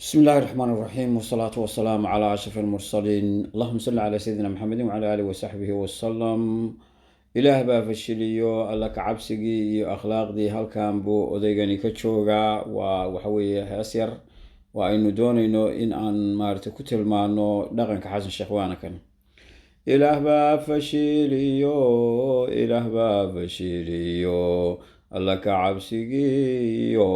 بسم الله الرحمن الرحيم والصلاة والسلام على أشرف المرسلين. اللهم صل على سيدنا محمد وعلى آله وصحبه وسلم. ilaah baa fashiliyo alla kacabsigii iyo akhlaaqdii halkan buu odaygani ka joogaa. waa waxaweeye hees yar waa aynu doonayno in aan maarata ku tilmaano dhaqanka xasan sheekh waanakan. ilaah baa fashiliyo alla kacabsigii iyo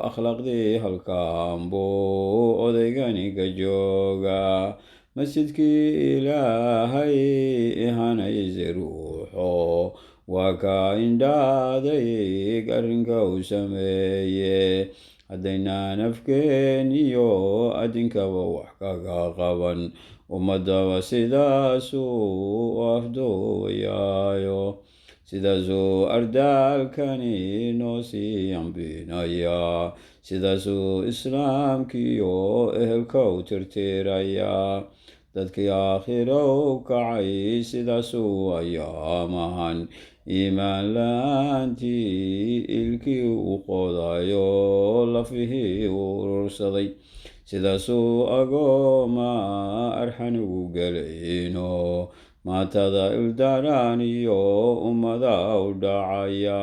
akhlaaqdii halkan buu odaygani ka joogaa. masjidkii ilaahay ihanayse ruuxo waa ka indhaaday arrinka u sameeye. haddaynaan afkeen iyo adinkaba wax kaga qaban ummadaba sidaasuu afduwayaayo. sidaasuu ardaalkani noo sii ambinaya, sidaasuu islaamkiiyo ehelka u tirtirayaa. dadkii aakhiro kacay sidaasuu ayaamahan iimaan la-aantii ilkii u qodayo lafihii urursaday. sidaasuu agooma arxan ugu gelayno maatada ildaraan iyo ummada u dhacaya.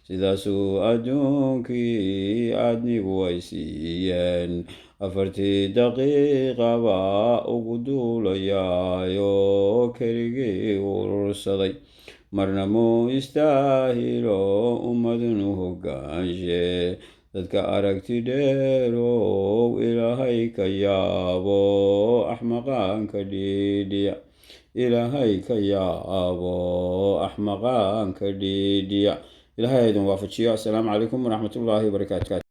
sidaasuu adduunkii aadnigu ay siiyeen 4 daqiiqaba ugu duulayaayo keligii urursaday. marna muu istaahilo ummadunu hoggaanshe. dadka aragti dheerow ilaahay ka yaabo axmaqaanka dhiidhiya. ilaahay ka yaabo axmaqaanka dhiidhiya. ilaahay idin waafajiyo. assalaamu calaykum waraxmatullaahi wabarakaatu.